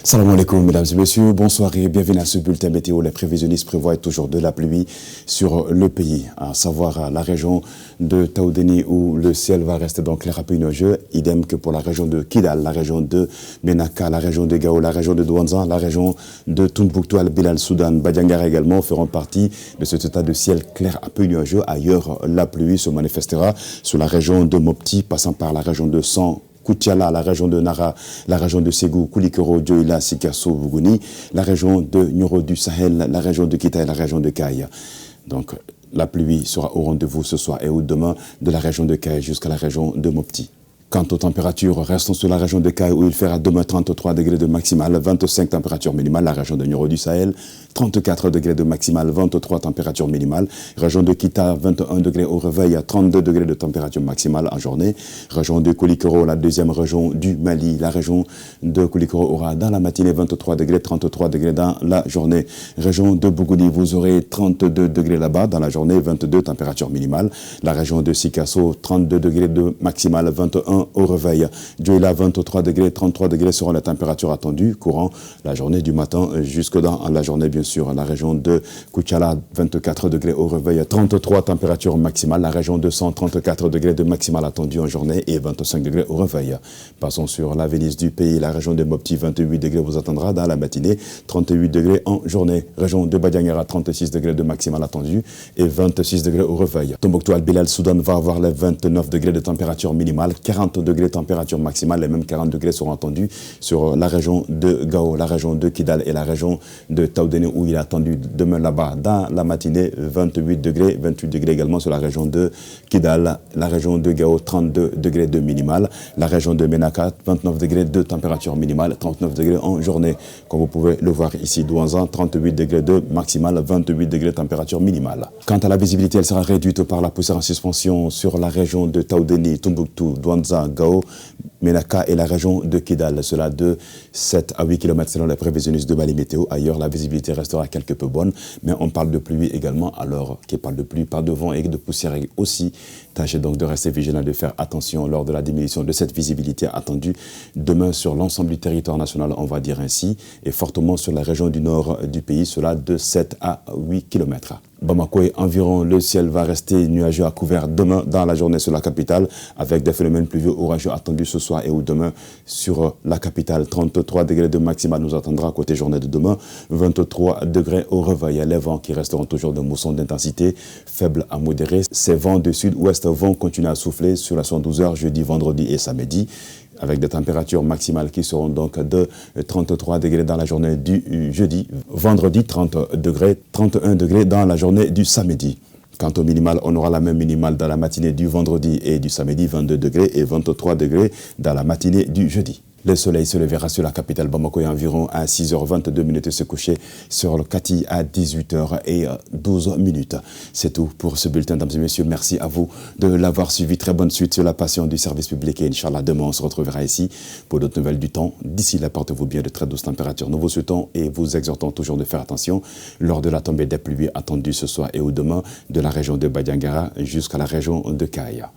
Salam alaikum, mesdames et messieurs, bonsoir et bienvenue à ce bulletin météo. Les prévisionnistes prévoient toujours de la pluie sur le pays, à savoir la région de Taoudeni où le ciel va rester donc clair à peu nuageux, idem que pour la région de Kidal, la région de Menaka, la région de Gao, la région de Douanza, la région de Tombouctou, Al-Bilal, Soudan, Badiangara également feront partie de cet état de ciel clair à peu nuageux. Ailleurs, la pluie se manifestera sur la région de Mopti, passant par la région de San Koutiala, la région de Nara, la région de Ségou, Koulikoro, Dioïla, Sikasso, Bougouni, la région de Nyoro du Sahel, la région de Kita et la région de Kaï. Donc, la pluie sera au rendez-vous ce soir et ou demain de la région de Kaï jusqu'à la région de Mopti. Quant aux températures, restons sur la région de Kaï où il fera demain 33 degrés de maximale, 25 températures minimales. La région de Nyoro du Sahel, 34 degrés de maximale, 23 températures minimales. Région de Kita, 21 degrés au réveil, 32 degrés de température maximale en journée. Région de Koulikoro, la deuxième région du Mali. La région de Koulikoro aura dans la matinée 23 degrés, 33 degrés dans la journée. Région de Bougouni, vous aurez 32 degrés là-bas dans la journée, 22 températures minimales. La région de Sikasso, 32 degrés de maximale, 21 au réveil. Dioïla, 23 degrés, 33 degrés seront les températures attendues courant la journée du matin jusque dans la journée, bien sûr. La région de Koutiala, 24 degrés au réveil, 33 températures maximales. La région de 134 degrés de maximale attendue en journée et 25 degrés au réveil. Passons sur la Venise du pays. La région de Mopti, 28 degrés vous attendra dans la matinée, 38 degrés en journée. Région de Badiangara, 36 degrés de maximale attendue et 26 degrés au réveil. Tombouctou, Al-Bilal, Soudan va avoir les 29 degrés de température minimale, 40 degrés de température maximale, les mêmes 40 degrés seront attendus sur la région de Gao, la région de Kidal et la région de Taoudeni où il est attendu demain là-bas dans la matinée 28 degrés, 28 degrés également sur la région de Kidal, la région de Gao 32 degrés de minimale, la région de Menaka 29 degrés de température minimale, 39 degrés en journée. Comme vous pouvez le voir ici, Douanza 38 degrés de maximale, 28 degrés de température minimale. Quant à la visibilité, elle sera réduite par la poussière en suspension sur la région de Taoudeni, Tombouctou, Douanza, Gao, Menaka et la région de Kidal. Cela de 7 à 8 km selon les prévisionnistes de Bali Météo. Ailleurs, la visibilité restera quelque peu bonne, mais on parle de pluie également. Alors, qui parle de pluie, parle de vent et de poussière aussi. Tâchez donc de rester vigilant, de faire attention lors de la diminution de cette visibilité attendue demain sur l'ensemble du territoire national, on va dire ainsi, et fortement sur la région du nord du pays, cela de 7 à 8 km. Bamako et environ, le ciel va rester nuageux à couvert demain dans la journée sur la capitale avec des phénomènes pluvieux orageux attendus ce soir et ou demain sur la capitale. 33 degrés de maximum nous attendra côté journée de demain, 23 degrés au réveil. Les vents qui resteront toujours de mousson d'intensité faible à modérée. Ces vents de sud-ouest vont continuer à souffler sur la 112 heures jeudi, vendredi et samedi, avec des températures maximales qui seront donc de 33 degrés dans la journée du jeudi, vendredi 30 degrés, 31 degrés dans la journée du samedi. Quant au minimal, on aura la même minimale dans la matinée du vendredi et du samedi, 22 degrés et 23 degrés dans la matinée du jeudi. Le soleil se lèvera sur la capitale Bamako et environ à 6h22 se coucher sur le Kati à 18h12. C'est tout pour ce bulletin, mesdames et messieurs. Merci à vous de l'avoir suivi. Très bonne suite sur la passion du service public et Inch'Allah, demain on se retrouvera ici pour d'autres nouvelles du temps. D'ici là, portez-vous bien de très douces températures. Nous vous souhaitons et vous exhortons toujours de faire attention lors de la tombée des pluies attendues ce soir et ou demain de la région de Badiangara jusqu'à la région de Kaya.